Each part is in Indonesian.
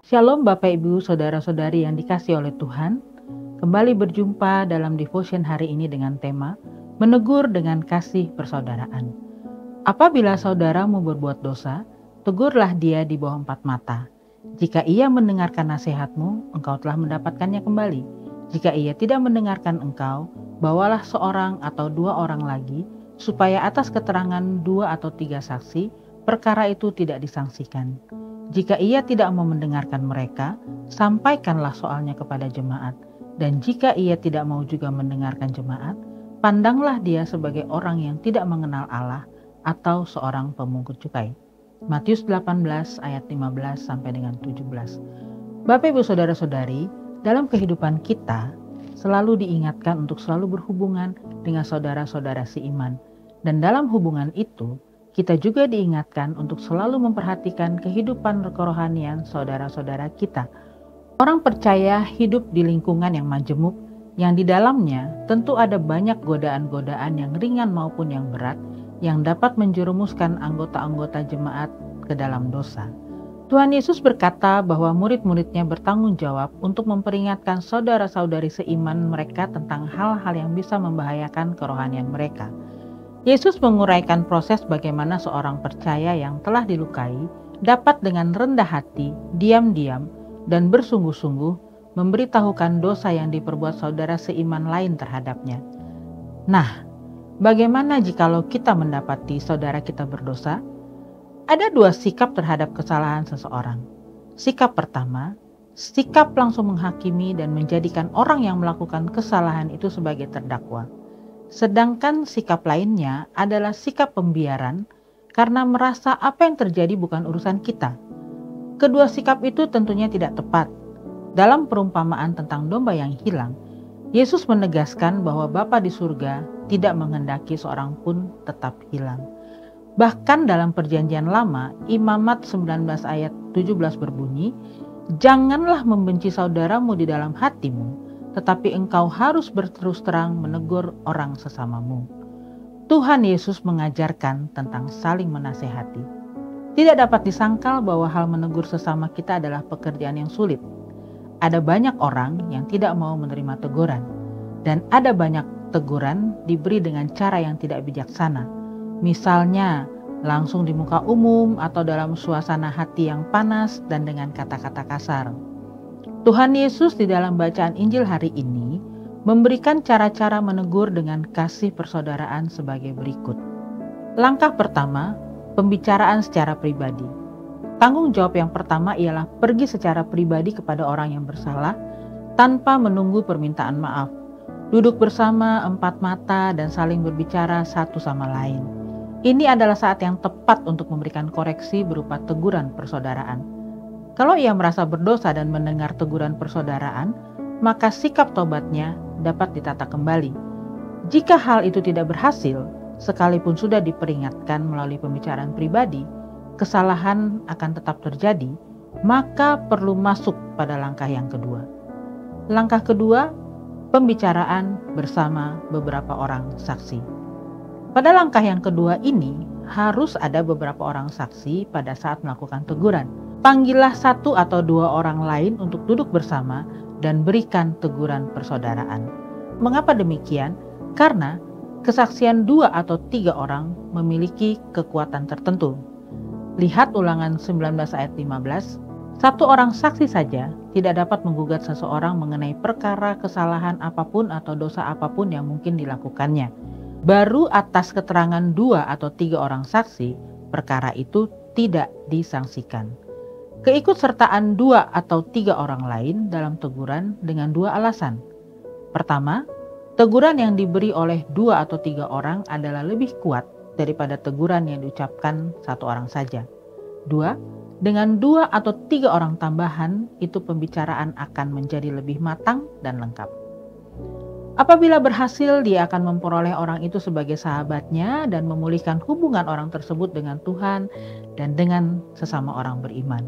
Shalom Bapak Ibu Saudara-saudari yang dikasihi oleh Tuhan. Kembali berjumpa dalam devotion hari ini dengan tema Menegur dengan kasih persaudaraan. Apabila saudaramu berbuat dosa, tegurlah dia di bawah empat mata. Jika ia mendengarkan nasihatmu, engkau telah mendapatkannya kembali. Jika ia tidak mendengarkan engkau, bawalah seorang atau dua orang lagi, supaya atas keterangan dua atau tiga saksi, perkara itu tidak disangsikan. Jika ia tidak mau mendengarkan mereka, sampaikanlah soalnya kepada jemaat. Dan jika ia tidak mau juga mendengarkan jemaat, pandanglah dia sebagai orang yang tidak mengenal Allah atau seorang pemungut cukai. Matius 18 ayat 15 sampai dengan 17. Bapak Ibu Saudara-saudari, dalam kehidupan kita selalu diingatkan untuk selalu berhubungan dengan saudara-saudara seiman. Dan dalam hubungan itu, kita juga diingatkan untuk selalu memperhatikan kehidupan kerohanian saudara-saudara kita. Orang percaya hidup di lingkungan yang majemuk, yang di dalamnya tentu ada banyak godaan-godaan yang ringan maupun yang berat, yang dapat menjerumuskan anggota-anggota jemaat ke dalam dosa. Tuhan Yesus berkata bahwa murid-muridnya bertanggung jawab untuk memperingatkan saudara-saudari seiman mereka tentang hal-hal yang bisa membahayakan kerohanian mereka. Yesus menguraikan proses bagaimana seorang percaya yang telah dilukai dapat dengan rendah hati, diam-diam, dan bersungguh-sungguh memberitahukan dosa yang diperbuat saudara seiman lain terhadapnya. Nah, bagaimana jikalau kita mendapati saudara kita berdosa? Ada dua sikap terhadap kesalahan seseorang. Sikap pertama, sikap langsung menghakimi dan menjadikan orang yang melakukan kesalahan itu sebagai terdakwa. Sedangkan sikap lainnya adalah sikap pembiaran karena merasa apa yang terjadi bukan urusan kita. Kedua sikap itu tentunya tidak tepat. Dalam perumpamaan tentang domba yang hilang, Yesus menegaskan bahwa Bapa di surga tidak menghendaki seorang pun tetap hilang. Bahkan dalam perjanjian lama, Imamat 19 ayat 17 berbunyi, "Janganlah membenci saudaramu di dalam hatimu, tetapi engkau harus berterus terang menegur orang sesamamu." Tuhan Yesus mengajarkan tentang saling menasehati. Tidak dapat disangkal bahwa hal menegur sesama kita adalah pekerjaan yang sulit. Ada banyak orang yang tidak mau menerima teguran, dan ada banyak teguran diberi dengan cara yang tidak bijaksana. Misalnya, langsung di muka umum atau dalam suasana hati yang panas dan dengan kata-kata kasar. Tuhan Yesus di dalam bacaan Injil hari ini memberikan cara-cara menegur dengan kasih persaudaraan sebagai berikut. Langkah pertama, pembicaraan secara pribadi. Tanggung jawab yang pertama ialah pergi secara pribadi kepada orang yang bersalah tanpa menunggu permintaan maaf. Duduk bersama empat mata dan saling berbicara satu sama lain. Ini adalah saat yang tepat untuk memberikan koreksi berupa teguran persaudaraan. Kalau ia merasa berdosa dan mendengar teguran persaudaraan, maka sikap tobatnya dapat ditata kembali. Jika hal itu tidak berhasil, sekalipun sudah diperingatkan melalui pembicaraan pribadi, kesalahan akan tetap terjadi, maka perlu masuk pada langkah yang kedua. Langkah kedua, pembicaraan bersama beberapa orang saksi. Pada langkah yang kedua ini, harus ada beberapa orang saksi pada saat melakukan teguran. Panggillah satu atau dua orang lain untuk duduk bersama dan berikan teguran persaudaraan. Mengapa demikian? Karena kesaksian dua atau tiga orang memiliki kekuatan tertentu. Lihat Ulangan 19 ayat 15, satu orang saksi saja tidak dapat menggugat seseorang mengenai perkara kesalahan apapun atau dosa apapun yang mungkin dilakukannya. Baru atas keterangan dua atau tiga orang saksi, perkara itu tidak disangsikan. Keikutsertaan dua atau tiga orang lain dalam teguran dengan dua alasan. Pertama, teguran yang diberi oleh dua atau tiga orang adalah lebih kuat daripada teguran yang diucapkan satu orang saja. Dua, dengan dua atau tiga orang tambahan, itu pembicaraan akan menjadi lebih matang dan lengkap. Apabila berhasil, dia akan memperoleh orang itu sebagai sahabatnya dan memulihkan hubungan orang tersebut dengan Tuhan dan dengan sesama orang beriman.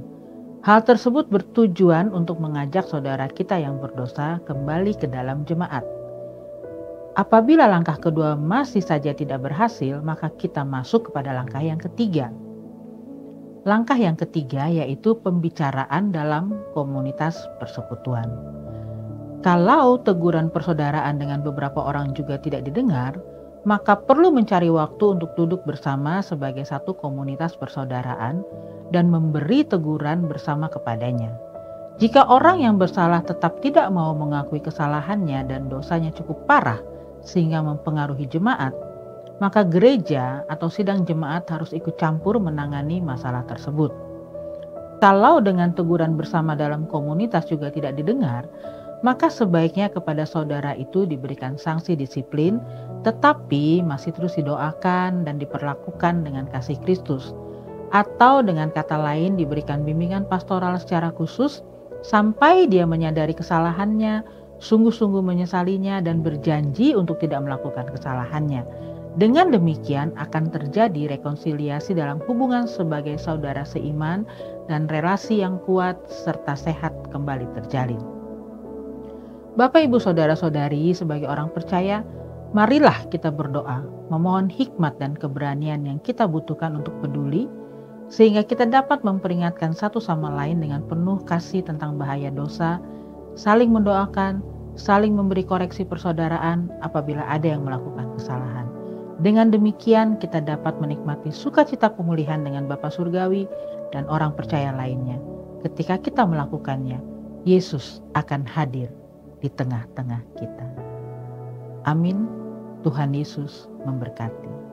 Hal tersebut bertujuan untuk mengajak saudara kita yang berdosa kembali ke dalam jemaat. Apabila langkah kedua masih saja tidak berhasil, maka kita masuk kepada langkah yang ketiga. Langkah yang ketiga yaitu pembicaraan dalam komunitas persekutuan. Kalau teguran persaudaraan dengan beberapa orang juga tidak didengar, maka perlu mencari waktu untuk duduk bersama sebagai satu komunitas persaudaraan dan memberi teguran bersama kepadanya. Jika orang yang bersalah tetap tidak mau mengakui kesalahannya dan dosanya cukup parah sehingga mempengaruhi jemaat, maka gereja atau sidang jemaat harus ikut campur menangani masalah tersebut. Kalau dengan teguran bersama dalam komunitas juga tidak didengar, maka sebaiknya kepada saudara itu diberikan sanksi disiplin, tetapi masih terus didoakan dan diperlakukan dengan kasih Kristus. Atau dengan kata lain diberikan bimbingan pastoral secara khusus sampai dia menyadari kesalahannya, sungguh-sungguh menyesalinya dan berjanji untuk tidak melakukan kesalahannya. Dengan demikian akan terjadi rekonsiliasi dalam hubungan sebagai saudara seiman dan relasi yang kuat serta sehat kembali terjalin. Bapak, Ibu, Saudara-saudari, sebagai orang percaya, marilah kita berdoa, memohon hikmat dan keberanian yang kita butuhkan untuk peduli, sehingga kita dapat memperingatkan satu sama lain dengan penuh kasih tentang bahaya dosa, saling mendoakan, saling memberi koreksi persaudaraan apabila ada yang melakukan kesalahan. Dengan demikian kita dapat menikmati sukacita pemulihan dengan Bapa Surgawi dan orang percaya lainnya. Ketika kita melakukannya, Yesus akan hadir di tengah-tengah kita. Amin. Tuhan Yesus memberkati.